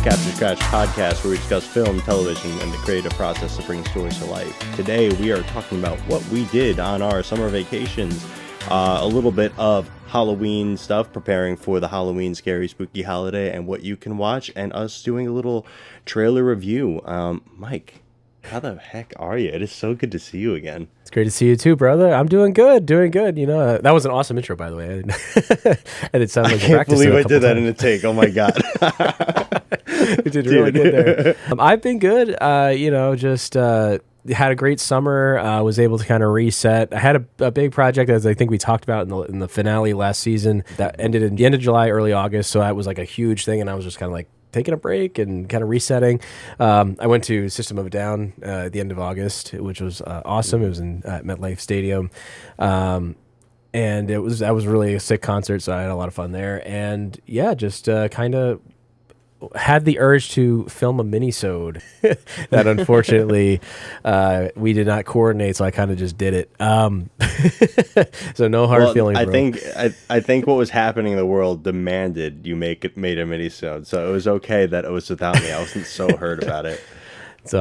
Capture Scratch podcast where we discuss film, television, and the creative process that brings stories to life. Today we are talking about what we did on our summer vacations, a little bit of Halloween stuff, preparing for the Halloween scary spooky holiday, and what you can watch, and us doing a little trailer review. Mike, how the heck are you? It is so good to see you again. It's great to see you too, brother. I'm doing good. You know, that was an awesome intro, by the way. And it sounded like I can't believe I did that in a take. Oh my god. You did really good there. I've been good. Just had a great summer. Was able to kind of reset. I had a big project, as I think we talked about in the finale last season, that ended in the end of July, early August. So that was like a huge thing, and I was just kind of like taking a break and kind of resetting. I went to System of a Down at the end of August, which was awesome. It was in MetLife Stadium. And that was really a sick concert, so I had a lot of fun there. And yeah, just kind of had the urge to film a mini-sode that unfortunately we did not coordinate, so I kind of just did it. So no hard feelings. I think what was happening in the world demanded you made a mini-sode, so it was okay that it was without me. I wasn't so hurt about it. So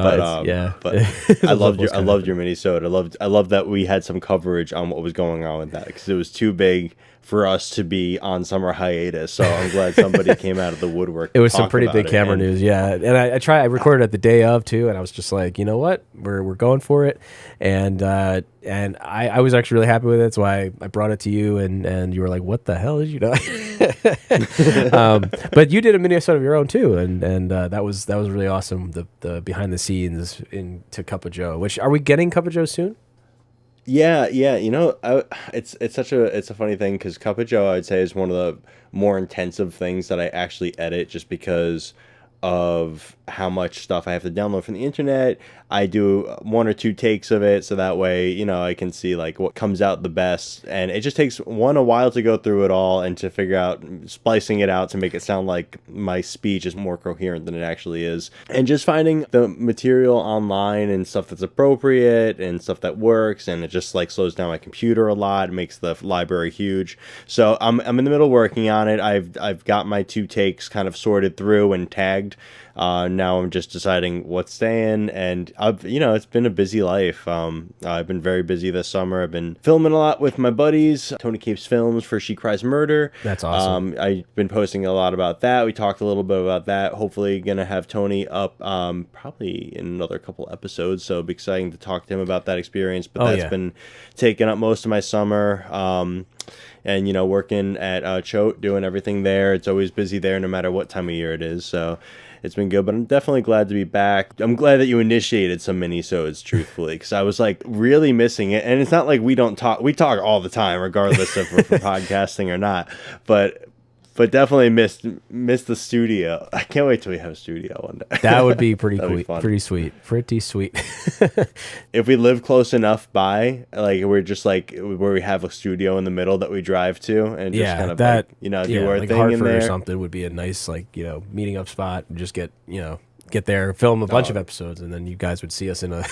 but I loved your mini-sode. I loved that we had some coverage on what was going on with that, because it was too big for us to be on summer hiatus. So I'm glad somebody came out of the woodwork. It was some pretty big camera news, yeah. And I recorded it the day of too, and I was just like, you know what, we're going for it. And I was actually really happy with it, so I brought it to you, and you were like, what the hell did you know? But you did a mini episode of your own too, and that was really awesome. The behind the scenes into Cup of Joe. Which, are we getting Cup of Joe soon? Yeah. You know, it's a funny thing, because Cup of Joe, I would say, is one of the more intensive things that I actually edit, just because of how much stuff I have to download from the internet. I do one or two takes of it, so that way, you know, I can see like what comes out the best. And it just takes a while to go through it all and to figure out splicing it out to make it sound like my speech is more coherent than it actually is. And just finding the material online and stuff that's appropriate and stuff that works, and it just like slows down my computer a lot. It makes the library huge. So I'm in the middle working on it. I've got my two takes kind of sorted through and tagged. Now I'm just deciding what's staying, and it's been a busy life. I've been very busy this summer. I've been filming a lot with my buddies, Tony Capes Films for She Cries Murder. That's awesome. I've been posting a lot about that. We talked a little bit about that. Hopefully gonna have Tony up probably in another couple episodes, so it'll be exciting to talk to him about that experience. But that's been taking up most of my summer. And, working at Choate, doing everything there. It's always busy there no matter what time of year it is. So it's been good, but I'm definitely glad to be back. I'm glad that you initiated some mini-sodes, truthfully, because I was like really missing it. And it's not like we don't talk. We talk all the time, regardless if we're podcasting or not. But definitely missed the studio. I can't wait till we have a studio one day. That would be pretty cool. Pretty sweet. If we live close enough by, like we're just like where we have a studio in the middle that we drive to, and just kind of that, do our like thing Hartford in there or something would be a nice meeting up spot, and just get there, film a bunch of episodes, and then you guys would see us in a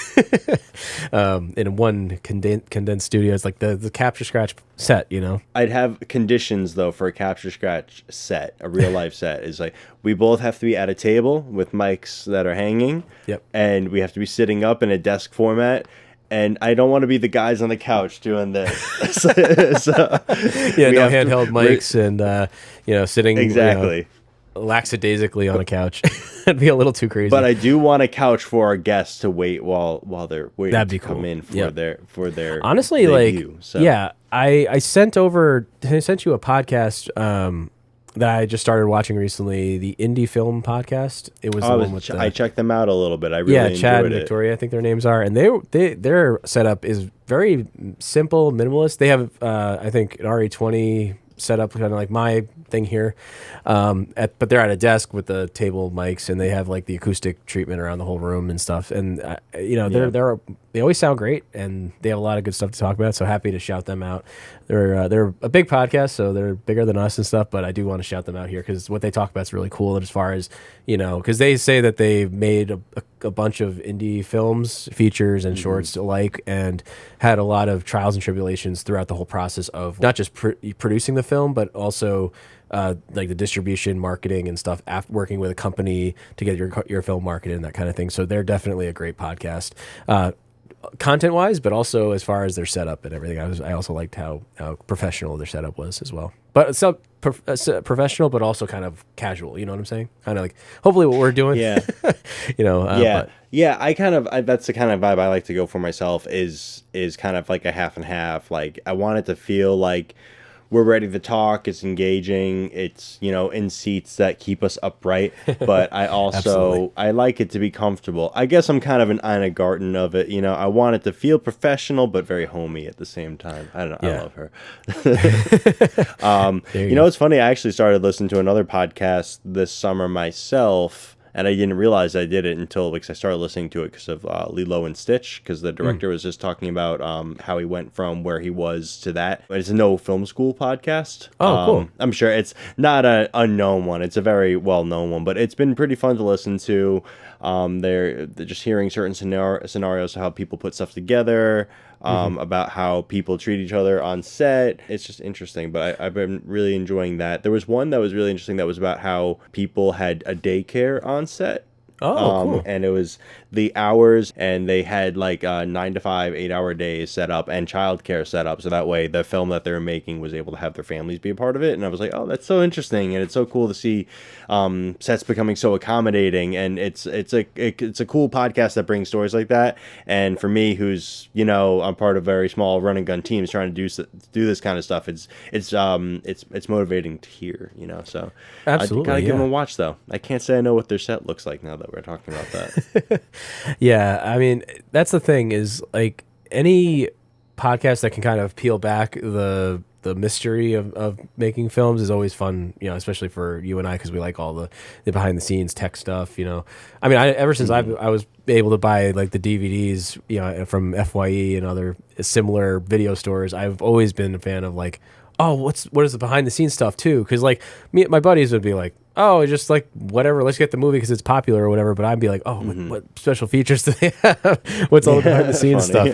in one condensed studio. It's like the Capture Scratch set, I'd have conditions though for a Capture Scratch set, a real life set. Is like we both have to be at a table with mics that are hanging. Yep. And we have to be sitting up in a desk format. And I don't want to be the guys on the couch doing this. so no handheld mics and sitting exactly. Lackadaisically on a couch. It'd be a little too crazy. But I do want a couch for our guests to wait while they're waiting to come in for their honestly debut. I sent you a podcast that I just started watching recently, the Indie Film Podcast. It was the one with I checked them out a little bit. I really enjoyed Chad and Victoria, I think their names are, and their setup is very simple, minimalist. They have I think an RE20 setup, kind of like my thing here, but they're at a desk with the table mics, and they have like the acoustic treatment around the whole room and stuff. And they're they always sound great, and they have a lot of good stuff to talk about. So happy to shout them out. They're a big podcast, so they're bigger than us and stuff. But I do want to shout them out here because what they talk about is really cool. And as far as because they say that they've made a bunch of indie films, features, and shorts alike, and had a lot of trials and tribulations throughout the whole process of not just producing the film, but also like the distribution, marketing, and stuff. Working with a company to get your film marketed and that kind of thing. So they're definitely a great podcast. Content wise, but also as far as their setup and everything. I also liked how professional their setup was as well. But it's professional, but also kind of casual. You know what I'm saying? Kind of like hopefully what we're doing. Yeah. Yeah. That's the kind of vibe I like to go for myself. Is kind of like a half and half. Like I want it to feel like we're ready to talk. It's engaging. It's, in seats that keep us upright. But I also, I like it to be comfortable. I guess I'm kind of an Ina Garten of it. I want it to feel professional, but very homey at the same time. I don't know. Yeah. I love her. It's funny. I actually started listening to another podcast this summer myself. And I didn't realize I did it until because I started listening to it because of Lilo and Stitch, because the director was just talking about how he went from where he was to that. It's a No Film School podcast. Oh, cool. I'm sure it's not an unknown one. It's a very well-known one, but it's been pretty fun to listen to. They're just hearing certain scenarios of how people put stuff together, about how people treat each other on set. It's just interesting, but I've been really enjoying that. There was one that was really interesting that was about how people had a daycare on set. Oh, cool. And it was the hours, and they had like 9 to 5, 8-hour days set up and childcare set up. So that way the film that they were making was able to have their families be a part of it. And I was like, oh, that's so interesting. And it's so cool to see sets becoming so accommodating. And it's a cool podcast that brings stories like that. And for me, who's, I'm part of very small run and gun teams trying to do this kind of stuff. It's motivating to hear, so Absolutely, I gotta give them a watch though. I can't say I know what their set looks like now that we're talking about that. Yeah, I mean, that's the thing is like any podcast that can kind of peel back the mystery of making films is always fun, especially for you and I, because we like all the behind the scenes tech stuff. I mean, ever since I was able to buy like the DVDs, from FYE and other similar video stores, I've always been a fan of like, oh, what is the behind the scenes stuff too? Because like my buddies would be like, oh, just like whatever, let's get the movie because it's popular or whatever. But I'd be like, oh, what special features do they have? What's all the behind the scenes stuff,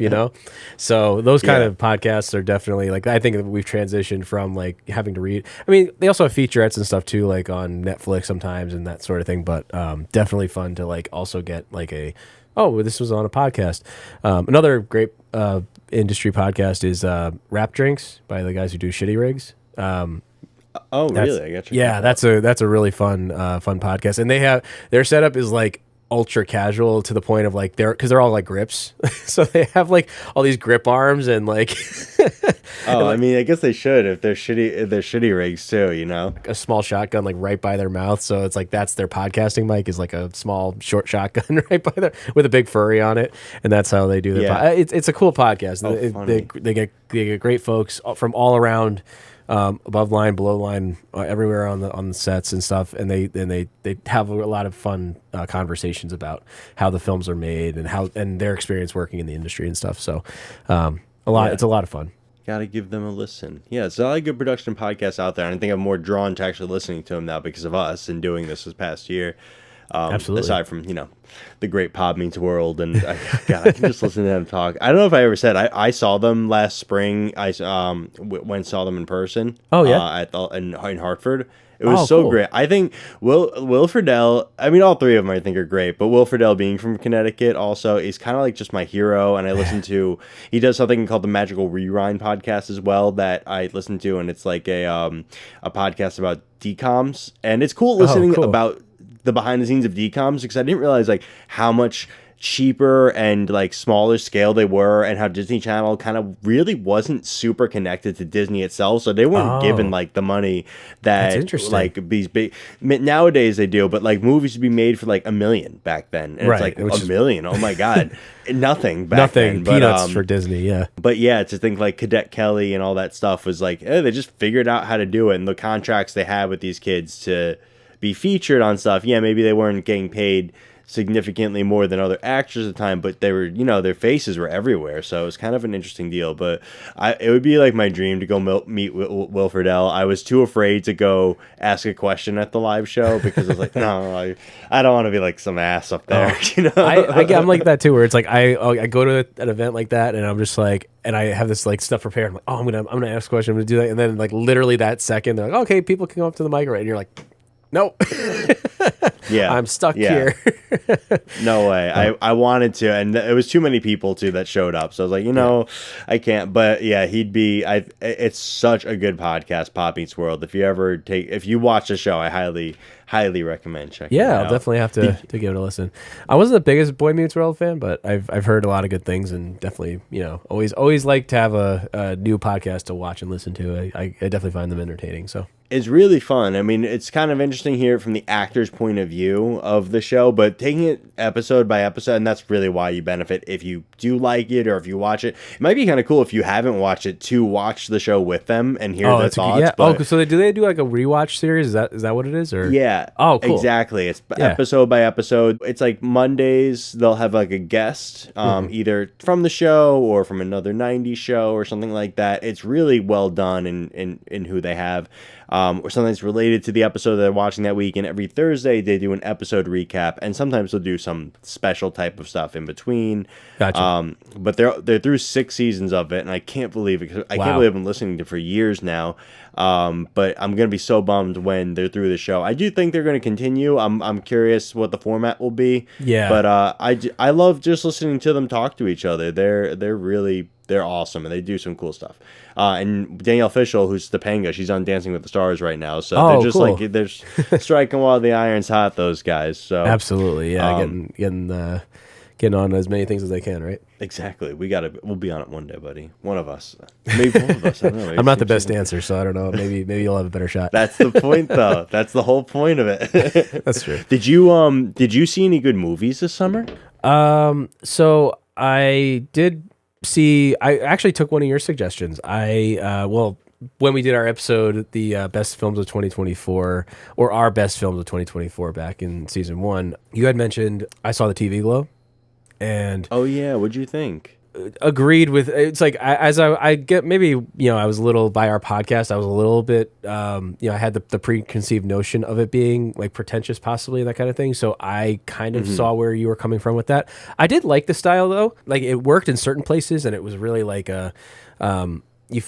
So those kind of podcasts are definitely like, I think that we've transitioned from like having to read. I mean, they also have featurettes and stuff too, like on Netflix sometimes and that sort of thing. But definitely fun to like also get like this was on a podcast. Another great industry podcast is Rap Drinks by the guys who do Shitty Rigs. Oh, really? I got you. Yeah, that's a really fun podcast, and their setup is like ultra casual to the point of like because they're all like grips, so they have like all these grip arms and like. I mean, I guess they should if they're shitty rigs too, a small shotgun like right by their mouth, so it's like that's their podcasting mic is like a small short shotgun right by there with a big furry on it, and that's how they do their. It's a cool podcast. They get great folks from all around. Above line, below line, everywhere on the sets and stuff, and they have a lot of fun conversations about how the films are made and their experience working in the industry and stuff. So, it's a lot of fun. Gotta give them a listen. Yeah, it's a lot of good production podcasts out there, and I think I'm more drawn to actually listening to them now because of us and doing this past year. Absolutely. Aside from, the great Pod Meets World, and I can just listen to them talk. I don't know if I ever said, I saw them last spring. I went and saw them in person. Oh, yeah? In Hartford. It was so cool. Great. I think Will Friedle, I mean, all three of them I think are great, but Will Friedle being from Connecticut also is kind of like just my hero, and I listen to, he does something called the Magical Rewind podcast as well that I listen to, and it's like a podcast about DComs, and it's cool listening about the behind the scenes of DComs because I didn't realize like how much cheaper and like smaller scale they were, and how Disney Channel kind of really wasn't super connected to Disney itself, so they weren't given like the money that like these big nowadays they do, but like movies would be made for like $1 million back then, and it's like $1 million. Oh my god. Nothing back then, peanuts for Disney. But yeah, to think like Cadet Kelly and all that stuff was like they just figured out how to do it, and the contracts they had with these kids to be featured on stuff, maybe they weren't getting paid significantly more than other actors at the time, but they were, you know, their faces were everywhere. So it was kind of an interesting deal. But it would be like my dream to go meet Will Friedle. I was too afraid to go ask a question at the live show because I was like, no, I don't want to be like some ass up there. You know, I'm like that too, where it's like I go to an event like that, and I'm just like, and I have this like stuff prepared. I'm like, oh, I'm gonna ask a question. I'm gonna do that, and then like literally that second, they're like, okay, people can come up to the mic, right? And you're like, nope. Yeah, I'm stuck here. No way. I wanted to, and it was too many people too that showed up. So I was like, you know, I can't. But yeah, he'd be. It's such a good podcast, Pop Meets World. If you watch the show, I highly recommend checking it out. Yeah, I'll definitely have to give it a listen. I wasn't the biggest Boy Meets World fan, but I've heard a lot of good things, and definitely, you know, always like to have a new podcast to watch and listen to. I definitely find them entertaining. So it's really fun. I mean, it's kind of interesting here from the actor's point of view of the show, but taking it episode by episode, and that's really why you benefit if you do like it or if you watch it. It might be kind of cool if you haven't watched it to watch the show with them and hear their thoughts. Yeah. But, so do they do like a rewatch series? Is that what it is? Or yeah. Oh, cool. Exactly. It's episode by episode. It's like Mondays they'll have like a guest, either from the show or from another 90s show or something like that. It's really well done in who they have. Or something that's related to the episode they're watching that week. And every Thursday they do an episode recap, and sometimes they'll do some special type of stuff in between. Gotcha. But they're through 6 seasons of it, and I can't believe it. I can't believe I've been listening to it for years now. But I'm gonna be so bummed when they're through the show. I do think they're gonna continue. I'm curious what the format will be. Yeah. But I love just listening to them talk to each other. They're awesome, and they do some cool stuff. And Danielle Fishel, who's Topanga, she's on Dancing with the Stars right now. So they're just cool. like, they're striking while the iron's hot, those guys. So absolutely, yeah, getting on as many things as they can, right? Exactly. We'll be on it one day, buddy. One of us. Maybe both of us. I don't know. I'm not the best dancer, so I don't know. Maybe you'll have a better shot. That's the point, though. That's the whole point of it. That's true. Did you see any good movies this summer? So I did see. I actually took one of your suggestions. When we did our episode, the best films of 2024, or our best films of 2024 back in season 1, you had mentioned I saw the TV Glow, and oh yeah, what'd you think? Agreed with. It's like I get, maybe, you know, I was a little, by our podcast, I was a little bit, you know, I had the preconceived notion of it being like pretentious, possibly, that kind of thing. So I kind of saw where you were coming from with that. I did like the style though. Like, it worked in certain places, and it was really like a you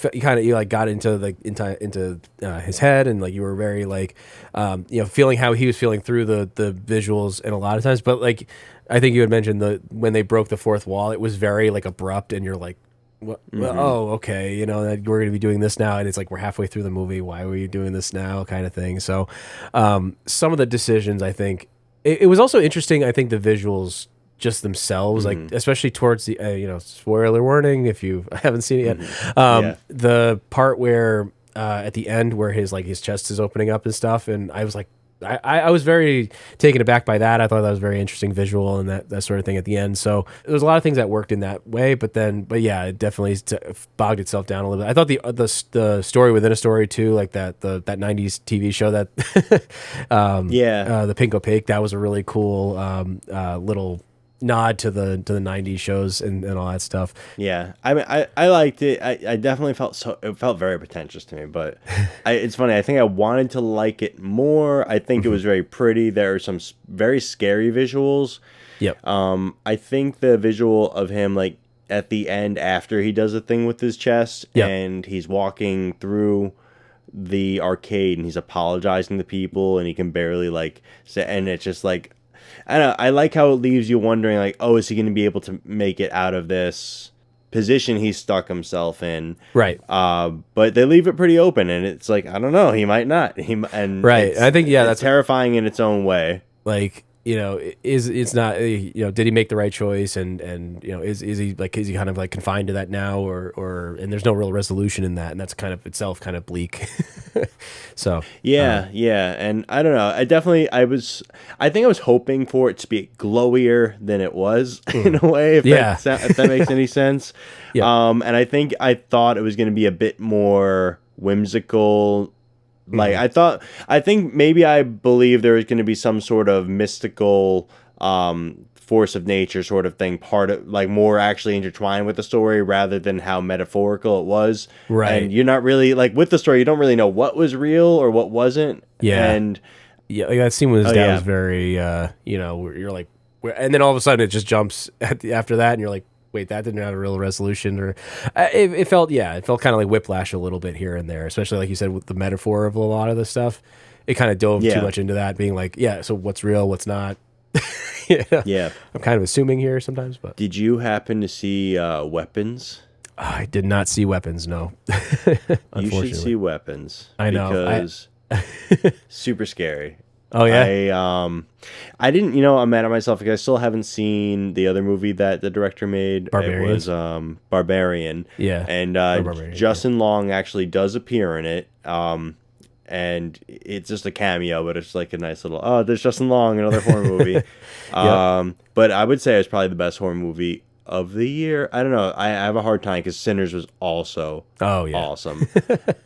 got into his head, and like you were very like you know, feeling how he was feeling through the visuals, and a lot of times. But like, I think you had mentioned when they broke the fourth wall, it was very like abrupt, and you're like, well, oh, okay, you know, that we're going to be doing this now, and it's like we're halfway through the movie. Why were you doing this now, kind of thing. So some of the decisions, I think it was also interesting. I think the visuals just themselves, like especially towards the you know, spoiler warning if you haven't seen it yet, the part where at the end where his chest is opening up and stuff, and I was like, I was very taken aback by that. I thought that was very interesting visual and that sort of thing at the end. So there was a lot of things that worked in that way, but yeah, it definitely bogged itself down a little bit. I thought the story within a story too, like that 90s TV show that the Pink Opaque, that was a really cool little nod to the 90s shows and all that stuff. Yeah, I mean, I liked it. I definitely it felt very pretentious to me, but it's funny. I think I wanted to like it more. I think it was very pretty. There are some very scary visuals. Yep. I think the visual of him, like at the end after he does a thing with his chest, and he's walking through the arcade and he's apologizing to people, and he can barely like say, and it's just like, I don't know, I like how it leaves you wondering, like, oh, is he going to be able to make it out of this position he's stuck himself in? Right. But they leave it pretty open, and it's like, I don't know, he might not. Right. I think, that's terrifying in its own way. Like, you know, it's not, you know, did he make the right choice, and you know, is he kind of like confined to that now, or and there's no real resolution in that, and that's kind of itself kind of bleak. So yeah, and I don't know, I think I was hoping for it to be glowier than it was in a way, if that makes any sense. And I thought it was going to be a bit more whimsical. Like I think maybe I believe there was going to be some sort of mystical force of nature sort of thing, part of like more actually intertwined with the story rather than how metaphorical it was. Right. And you're not really like with the story, you don't really know what was real or what wasn't. Yeah. And Yeah, like that scene with his oh dad yeah, was very, where you're like, and then all of a sudden it just jumps after that, and you're like, wait, that didn't have a real resolution, or it felt, it felt kind of like Whiplash a little bit here and there, especially like you said with the metaphor of a lot of the stuff. It kind of dove too yeah, much into that, being like, yeah, so what's real, what's not. Yeah, yeah. I'm kind of assuming here sometimes, but Did you happen to see Weapons? I did not see Weapons. No, You should see unfortunately. Weapons I know. because super scary. Oh yeah, I didn't, I'm mad at myself because I still haven't seen the other movie that the director made. It Barbarian. was Barbarian. Yeah, And or Barbarian. Justin Long actually does appear in it. And it's just a cameo, but it's like a nice little, oh, there's Justin Long, another horror movie. But I would say it's probably the best horror movie of the year. I don't know. I have a hard time because Sinners was also Oh yeah. awesome.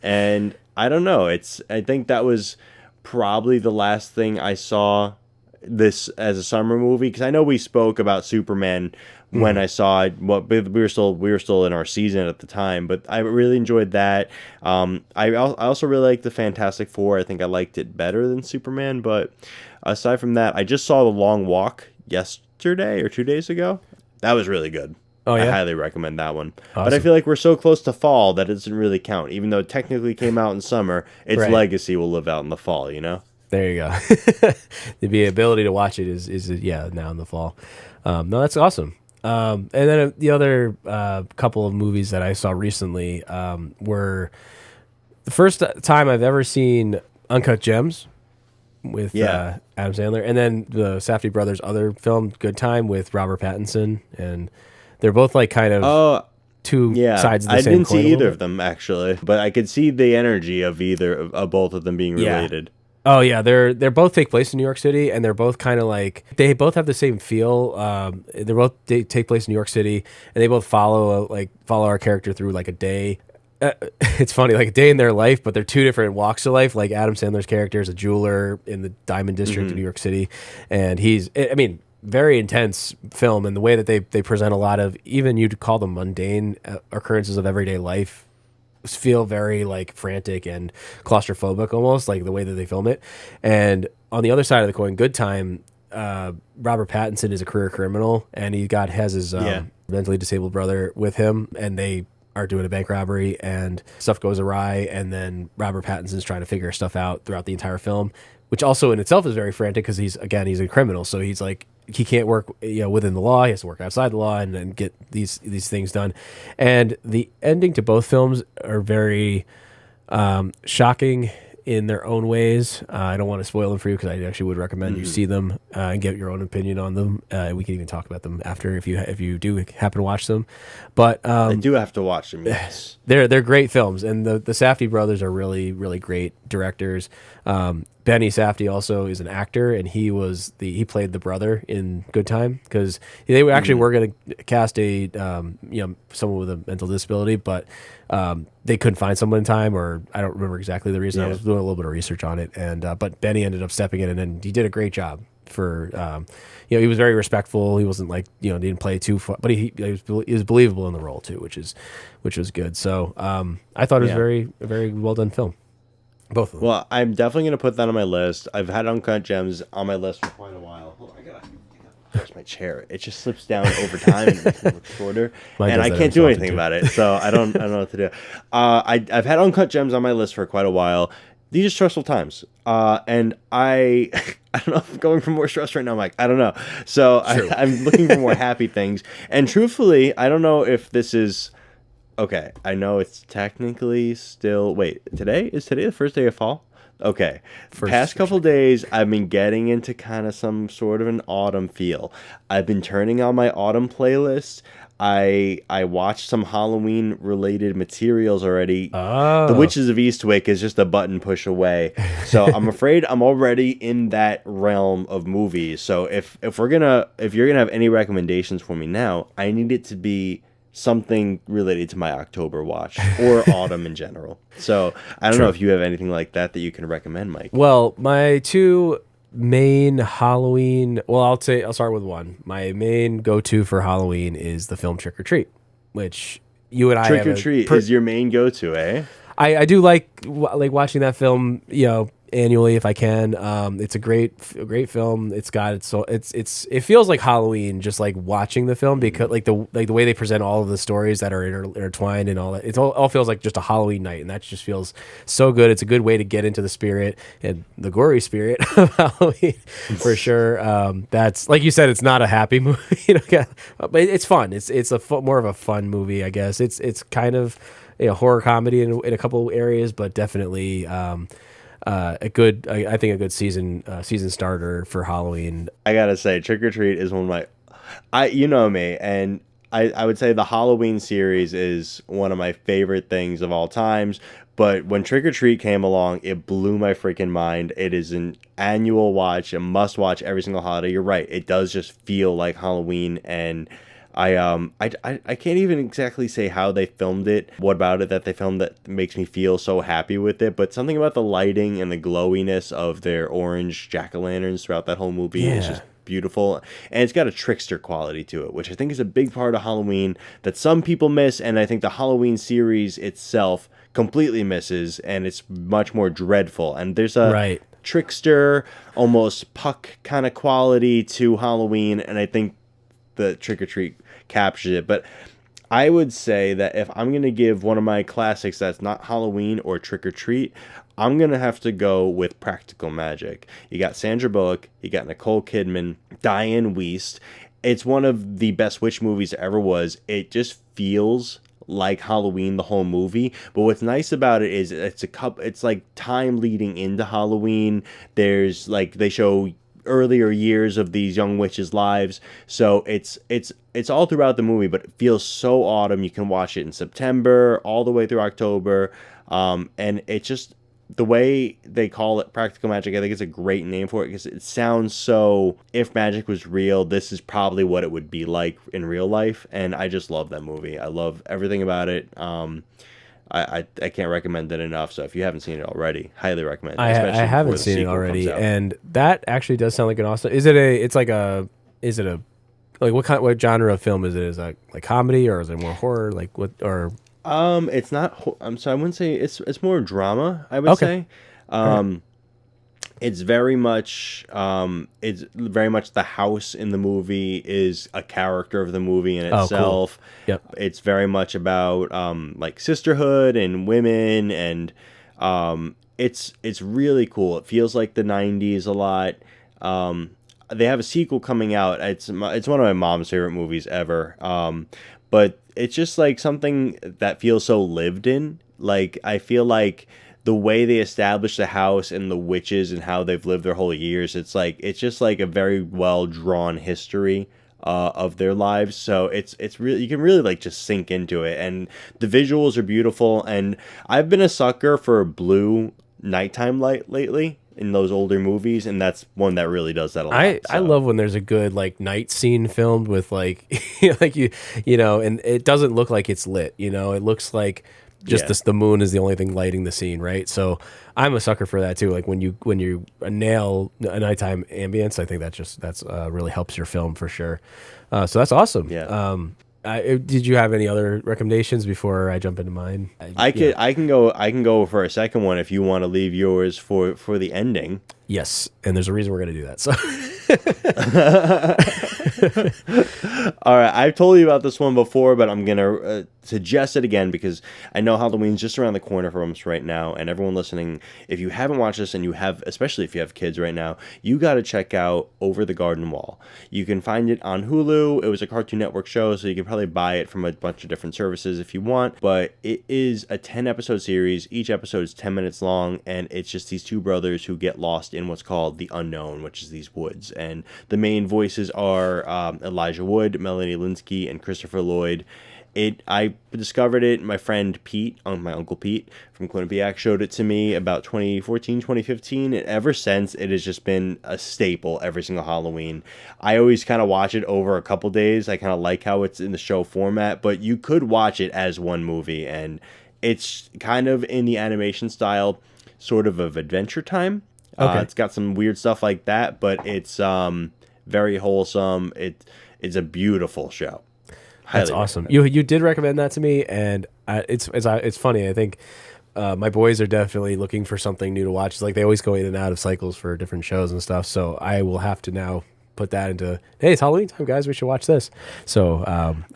And I don't know. I think that was probably the last thing I saw this as a summer movie because I know we spoke about Superman when I saw it. What we were still in our season at the time, but I really enjoyed that. I also really liked the Fantastic Four. I think I liked it better than Superman, but aside from that, I just saw The Long Walk yesterday or 2 days ago. That was really good. Oh I yeah. highly recommend that one. But I Awesome. feel like we're so close to fall that it doesn't really count. Even though it technically came out in summer, its Right. legacy will live out in the fall, you know? There you go. The ability to watch it is now in the fall. No, that's awesome. And then the other couple of movies that I saw recently were the first time I've ever seen Uncut Gems with Yeah. Adam Sandler, and then the Safdie brothers' other film, Good Time, with Robert Pattinson, and they're both like kind of Oh, two yeah. sides of the I same didn't coin a see little either bit. of them, actually. But I could see the energy of of both of them being Yeah. related. Oh yeah, they're both take place in New York City, and they're both kind of like they both have the same feel. They take place in New York City, and they both follow our character through like a day. It's funny, like a day in their life, but they're two different walks of life. Like Adam Sandler's character is a jeweler in the Diamond District of New York City, and I mean, very intense film, and the way that they present a lot of even you'd call them mundane occurrences of everyday life feel very like frantic and claustrophobic almost like the way that they film it. And on the other side of the coin, Good Time, Robert Pattinson is a career criminal, and has his Yeah. mentally disabled brother with him, and they are doing a bank robbery and stuff goes awry, and then Robert Pattinson's trying to figure stuff out throughout the entire film, which also in itself is very frantic because he's a criminal, so he's like he can't work within the law, he has to work outside the law and get these things done. And the ending to both films are very shocking in their own ways. I don't want to spoil them for you because I actually would recommend you see them and get your own opinion on them. We can even talk about them after if you do happen to watch them. But I do have to watch them, yes. they're great films, and the Safdie brothers are really really great directors. Benny Safdie also is an actor, and he played the brother in Good Time because they were actually were going to cast a someone with a mental disability, but they couldn't find someone in time, or I don't remember exactly the reason. I Yeah. was doing a little bit of research on it, and but Benny ended up stepping in, and then he did a great job for he was very respectful. He wasn't like didn't play too far, but he was believable in the role too, which was good. So I thought it was Yeah. a very well done film. Both of them. Well, I'm definitely going to put that on my list. I've had Uncut Gems on my list for quite a while. Hold on, I gotta adjust my chair. It just slips down over time and it makes it look shorter. Mine And does I that can't every do so anything often, about it. So I don't know what to do. I've had Uncut Gems on my list for quite a while. These are stressful times. And I don't know if I'm going for more stress right now, Mike. I don't know. So I'm looking for more happy things. And truthfully, I don't know if this is... Okay, I know it's technically still... Wait, is today the first day of fall? Okay. Past couple days, I've been getting into kind of some sort of an autumn feel. I've been turning on my autumn playlist. I watched some Halloween related materials already. The Witches of Eastwick is just a button push away. So I'm afraid I'm already in that realm of movies. So if you're gonna have any recommendations for me now, I need it to be something related to my October watch or autumn in general. So I don't know if you have anything like that you can recommend, Mike. Well, my two main Halloween. Well, I'll start with one. My main go-to for Halloween is the film Trick or Treat, which you and I Trick have or Treat is your main go-to, eh? I do like watching that film, annually if I can. It's a great film. It's got it feels like Halloween just like watching the film, because like the way they present all of the stories that are intertwined and all that. It all feels like just a Halloween night, and that just feels so good. It's a good way to get into the spirit and the gory spirit of Halloween for sure. That's like you said, it's not a happy movie, but it's fun. It's more of a fun movie, I guess. It's kind of horror comedy in a couple areas, but definitely a good, I think a good season starter for Halloween. I gotta say, Trick or Treat is one of you know me, and I would say the Halloween series is one of my favorite things of all times. But when Trick or Treat came along, it blew my freaking mind. It is an annual watch, a must watch every single holiday. You're right, it does just feel like Halloween, and I can't even exactly say how they filmed it, what about it that they filmed that makes me feel so happy with it, but something about the lighting and the glowiness of their orange jack-o'-lanterns throughout that whole movie is just beautiful. And it's got a trickster quality to it, which I think is a big part of Halloween that some people miss, and I think the Halloween series itself completely misses, and it's much more dreadful. And there's a trickster, almost Puck kind of quality to Halloween, and I think the Trick or Treat captures it. But I would say that if I'm going to give one of my classics that's not Halloween or Trick or Treat, I'm going to have to go with Practical Magic. You got Sandra Bullock, you got Nicole Kidman, Diane Wiest. It's one of the best witch movies there ever was. It just feels like Halloween the whole movie, but what's nice about it is it's like time leading into Halloween. There's like, they show earlier years of these young witches' lives, so it's all throughout the movie, but it feels so autumn. You can watch it in September all the way through October, and it's just the way they call it Practical Magic. I think it's a great name for it because it sounds so, if magic was real, this is probably what it would be like in real life. And I just love that movie. I love everything about it. I can't recommend it enough. So if you haven't seen it already, highly recommend it. I haven't seen it already, and that actually does sound like an awesome. Is it like what genre of film is it? Is that like comedy, or is it more horror? Like what? Or it's not. I wouldn't say it's more drama. I would say. It's very much the house in the movie is a character of the movie in itself. Cool. Yep. It's very much about like sisterhood and women, and it's really cool. It feels like the 90s a lot. They have a sequel coming out. It's one of my mom's favorite movies ever. But it's just like something that feels so lived in. Like, I feel like the way they establish the house and the witches and how they've lived their whole years, it's just like a very well drawn history of their lives. So it's really, you can really like just sink into it, and the visuals are beautiful. And I've been a sucker for blue nighttime light lately in those older movies, and that's one that really does that a lot. I love when there's a good like night scene filmed with like like and it doesn't look like it's lit. It looks like just the moon is the only thing lighting the scene, right? So I'm a sucker for that too. Like when you nail a nighttime ambience, I think that's really helps your film for sure. So that's awesome. Yeah. Did you have any other recommendations before I jump into mine? I can go for a second one if you want to leave yours for the ending. Yes, and there's a reason we're going to do that. So all right, I've told you about this one before, but I'm gonna suggest it again because I know Halloween's just around the corner from us right now, and everyone listening, if you haven't watched this, and you have, especially if you have kids right now, you got to check out Over the Garden Wall. You can find it on Hulu. It was a Cartoon Network show, so you can probably buy it from a bunch of different services if you want, but it is a 10-episode series. Each episode is 10 minutes long, and it's just these two brothers who get lost in what's called the unknown, which is these woods. And the main voices are Elijah Wood, Melanie Linsky, and Christopher Lloyd. I discovered it. My friend Pete, my uncle Pete from Quinnipiac, showed it to me about 2014, 2015. And ever since, it has just been a staple every single Halloween. I always kind of watch it over a couple days. I kind of like how it's in the show format, but you could watch it as one movie, and it's kind of in the animation style, sort of Adventure Time. Okay. It's got some weird stuff like that, but it's very wholesome. It's a beautiful show. That's Highly awesome. recommend. You did recommend that to me, and it's funny. I think my boys are definitely looking for something new to watch. It's like they always go in and out of cycles for different shows and stuff. So I will have to now put that into, hey, it's Halloween time, guys. We should watch this. So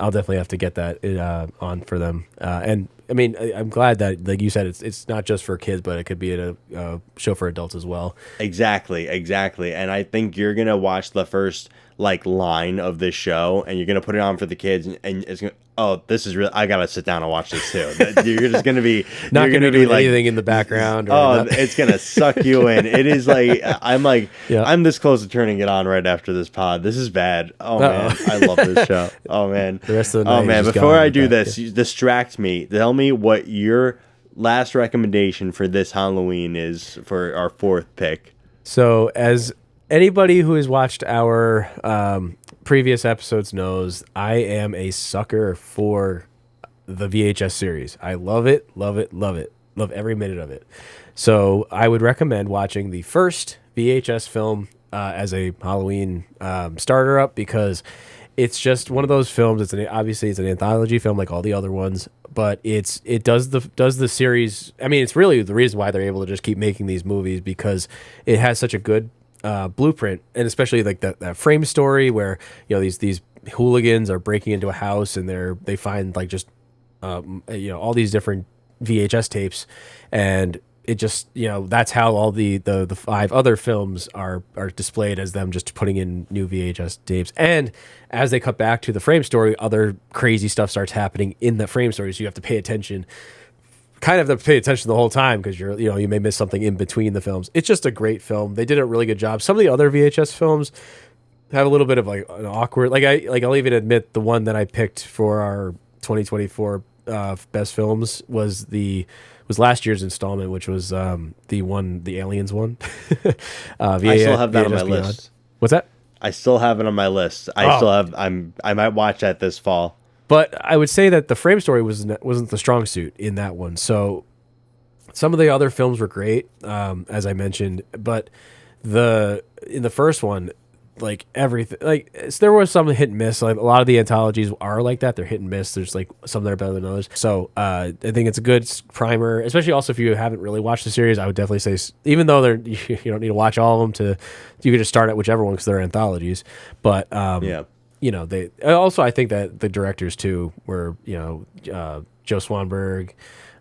I'll definitely have to get that on for them. And I mean, I'm glad that, like you said, it's not just for kids, but it could be a show for adults as well. Exactly. And I think you're gonna watch the first like line of this show, and you're gonna put it on for the kids, and it's gonna. Oh, this is real. I gotta sit down and watch this too. You're just gonna be Not you're gonna be do like anything in the background. Or oh, nothing. it's gonna suck you in. It is like Yeah. I'm this close to turning it on right after this pod. This is bad. Oh man, I love this show. Oh man, The rest of the night oh is man. just Before gone I with do that. this, you distract me. Tell me what your last recommendation for this Halloween is for our fourth pick. So, as anybody who has watched our previous episodes knows, I am a sucker for the VHS series. I love it, love it, love it. Love every minute of it. So, I would recommend watching the first VHS film as a Halloween starter up, because it's just one of those films. Obviously it's an anthology film like all the other ones, but it does the series. I mean, it's really the reason why they're able to just keep making these movies, because it has such a good blueprint, and especially like that frame story where, you know, these hooligans are breaking into a house, and they find like just all these different VHS tapes, and it just, that's how all the 5 other films are displayed, as them just putting in new VHS tapes. And as they cut back to the frame story, other crazy stuff starts happening in the frame story, so you have to pay attention. Kind of have to pay attention the whole time, because you may miss something in between the films. It's just a great film. They did a really good job. Some of the other VHS films have a little bit of like an awkward, I'll even admit the one that I picked for our 2024 best films was last year's installment, which was the Aliens one. I still have that on my VHS Beyond. list. What's that? I still have it on my list. I might watch that this fall. But I would say that the frame story wasn't the strong suit in that one. So some of the other films were great, as I mentioned, but in the first one, like everything, there was some hit and miss. Like a lot of the anthologies are like that; they're hit and miss. There's like some that are better than others. So I think it's a good primer, especially also if you haven't really watched the series. I would definitely say, even though you don't need to watch all of them, you could just start at whichever one, because they're anthologies. But Yeah. They also, I think that the directors too were, Joe Swanberg,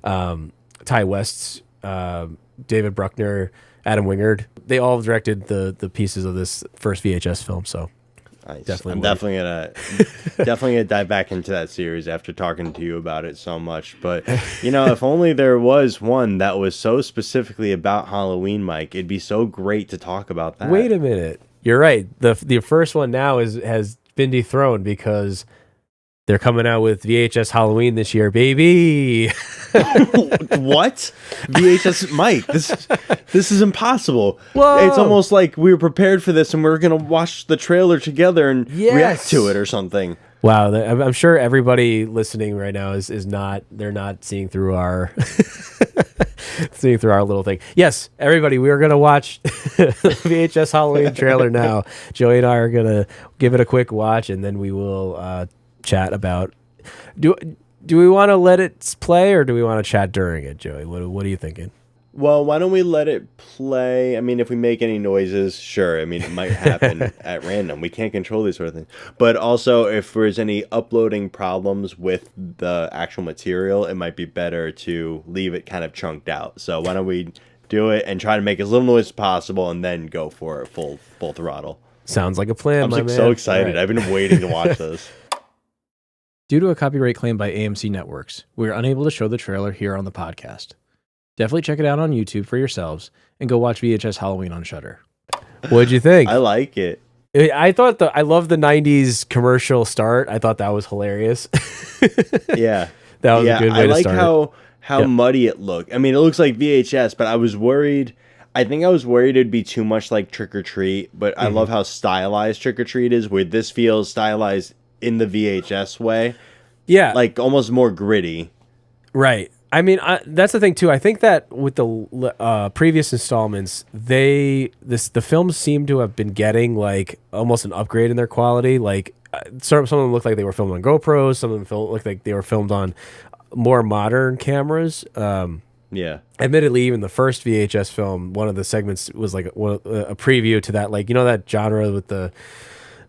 Ty West, David Bruckner, Adam Wingard. They all directed the pieces of this first VHS film. So Nice. Definitely I'm would. definitely gonna dive back into that series after talking to you about it so much. But if only there was one that was so specifically about Halloween, Mike, it'd be so great to talk about that. wait a minute, you're right. The first one now has been dethroned, because they're coming out with VHS Halloween this year, baby. What? VHS, Mike? This is impossible. Whoa. It's almost like we were prepared for this and we were gonna watch the trailer together and react to it or something. Wow, I'm sure everybody listening right now is not, they're not seeing through our little thing. Yes, everybody, we are gonna watch VHS Halloween trailer now. Joey and I are gonna give it a quick watch, and then we will chat about. Do we want to let it play, or do we want to chat during it, Joey? What are you thinking? Well, why don't we let it play? I mean, if we make any noises, sure. I mean, it might happen at random. We can't control these sort of things. But also, if there's any uploading problems with the actual material, it might be better to leave it kind of chunked out. So why don't we do it and try to make as little noise as possible, and then go for it full throttle. Sounds like a plan, I'm my like man. so excited. All right. I've been waiting to watch this. Due to a copyright claim by AMC Networks, we are unable to show the trailer here on the podcast. Definitely check it out on YouTube for yourselves, and go watch VHS Halloween on Shudder. What'd you think? I like it. I thought I love the '90s commercial start. I thought that was hilarious. Yeah. That was a good way I to like start. how Yep. muddy it looked. I mean, it looks like VHS, but I was worried. I think I was worried it'd be too much like Trick or Treat, but I love how stylized Trick or Treat is, where this feels stylized in the VHS way, Yeah, like almost more gritty. right. I mean, that's the thing too. I think that with the previous installments, the films seem to have been getting like almost an upgrade in their quality. Like some of them looked like they were filmed on GoPros. Some of them looked like they were filmed on more modern cameras. Yeah. Admittedly, even the first VHS film, one of the segments was like a preview to that, like that genre with the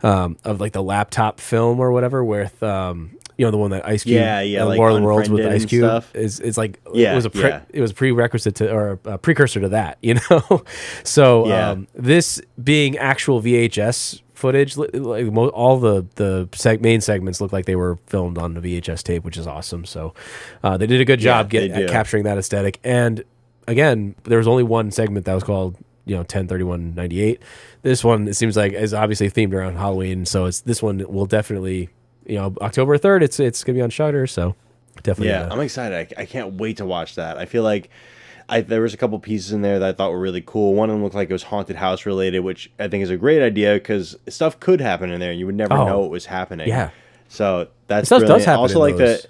of like the laptop film or whatever, with the one that Ice Cube, like War of the Worlds with Ice Cube stuff. is like Yeah, it was a prerequisite to, or a precursor to that, So this being actual VHS footage, like all the main segments look like they were filmed on the VHS tape, which is awesome. So they did a good job at capturing that aesthetic. And again, there was only one segment that was called 10/31/98. This one, it seems like, is obviously themed around Halloween. So this one will definitely, October 3rd. It's gonna be on Shudder. So definitely. Yeah, I'm excited. I can't wait to watch that. I feel like there was a couple pieces in there that I thought were really cool. One of them looked like it was haunted house related, which I think is a great idea because stuff could happen in there and you would never know it was happening. Yeah. So that's stuff brilliant. does happen. Also, like that.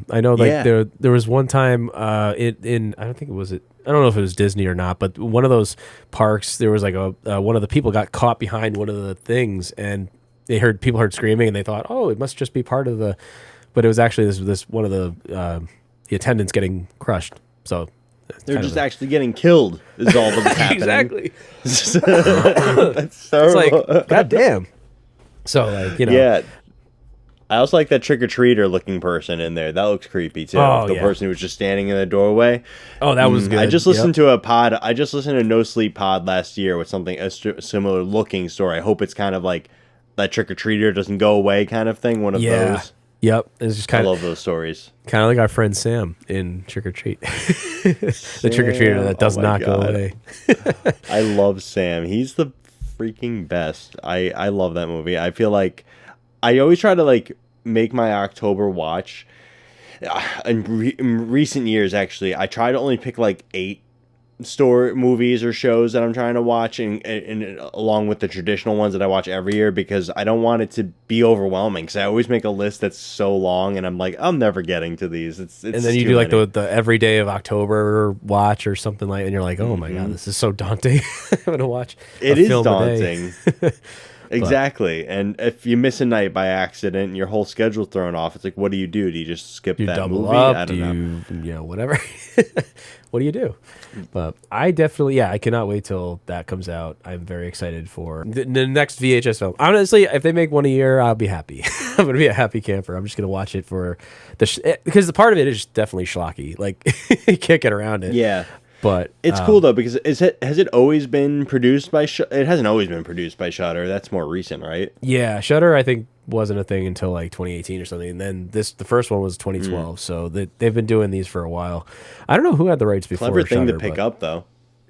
I know, like there was one time in I don't think it was I don't know if it was Disney or not, but one of those parks, there was like one of the people got caught behind one of the things, and people heard screaming, and they thought, oh, it must just be part of the, but it was actually this one of the attendants getting crushed. So they're just actually getting killed. Is all that was happening. Exactly. That's terrible. It's like, goddamn. So like Yeah. I also like that trick-or-treater looking person in there. That looks creepy too. Oh, the person who was just standing in the doorway. Oh, that was good. I just listened to a pod. I just listened to No Sleep Pod last year with something a similar looking story. I hope it's kind of like that trick-or-treater doesn't go away kind of thing. One of those. Yep. It's just I love those stories. Kind of like our friend Sam in Trick or Treat. The trick-or-treater that does not go away. I love Sam. He's the freaking best. I love that movie. I feel like I always try to like make my October watch. In recent years, actually, I try to only pick like 8 movies or shows that I'm trying to watch, and along with the traditional ones that I watch every year, because I don't want it to be overwhelming. Because I always make a list that's so long, and I'm like, I'm never getting to these. It's and then you do like the every day of October watch or something like, and you're like, oh my god, this is so daunting. I'm gonna watch. It is daunting. Exactly. And if you miss a night by accident, your whole schedule thrown off. It's like, what do you do? Do you just skip that double movie? up? I don't know. Whatever. What do you do? But I definitely, I cannot wait till that comes out. I'm very excited for the next VHS film. Honestly, if they make one a year, I'll be happy. I'm going to be a happy camper. I'm just going to watch it for because the part of it is definitely schlocky. Like, you can't get around it. Yeah. But it's cool though, because has it always been produced by it hasn't always been produced by Shudder. That's more recent, right? Yeah, Shudder I think wasn't a thing until like 2018 or something, and then the first one was 2012. So they've been doing these for a while. I don't know who had the rights before. Clever thing Shudder, to pick up though.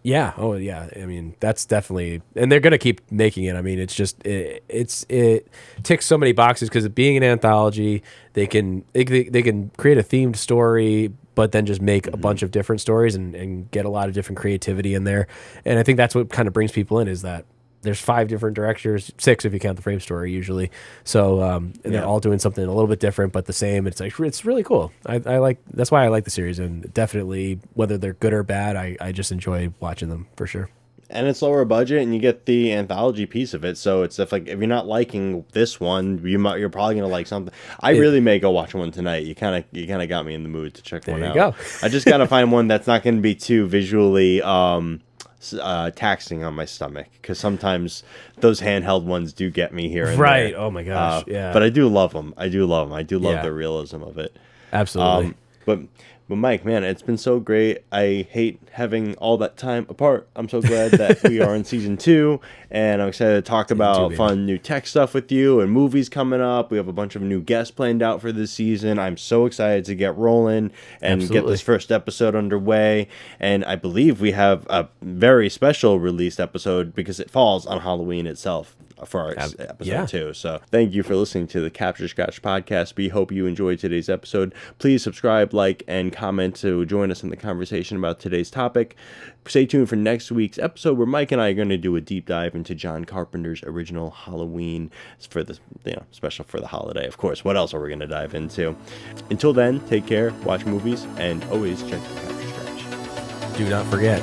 Yeah. Oh yeah. I mean, that's definitely, and they're gonna keep making it. I mean, it's just it ticks so many boxes because being an anthology, they can create a themed story, but then just make a bunch of different stories and get a lot of different creativity in there. And I think that's what kind of brings people in, is that there's 5 different directors, 6 if you count the frame story usually. So and they're all doing something a little bit different but the same. It's like, it's really cool. I like, that's why I like the series, and definitely whether they're good or bad, I just enjoy watching them for sure. And it's lower budget, and you get the anthology piece of it. So it's if you're not liking this one, you're probably gonna like something. I really may go watch one tonight. You kind of got me in the mood to check one out. There you go. I just gotta find one that's not gonna be too visually taxing on my stomach, because sometimes those handheld ones do get me here and right there. Oh my gosh. Yeah, but I do love them. I do love the realism of it. Absolutely. But Mike, man, it's been so great. I hate having all that time apart. I'm so glad that we are in season 2, and I'm excited to talk about fun new tech stuff with you and movies coming up. We have a bunch of new guests planned out for this season. I'm so excited to get rolling and get this first episode underway. And I believe we have a very special released episode because it falls on Halloween itself. for our episode yeah. too. So thank you for listening to the Capture Scratch podcast. We hope you enjoyed today's episode. Please subscribe, like, and comment to join us in the conversation about today's topic. Stay tuned for next week's episode where Mike and I are going to do a deep dive into John Carpenter's original Halloween for the special for the holiday. Of course, what else are we going to dive into? Until then, take care, watch movies, and always check the Capture Scratch. Do not forget.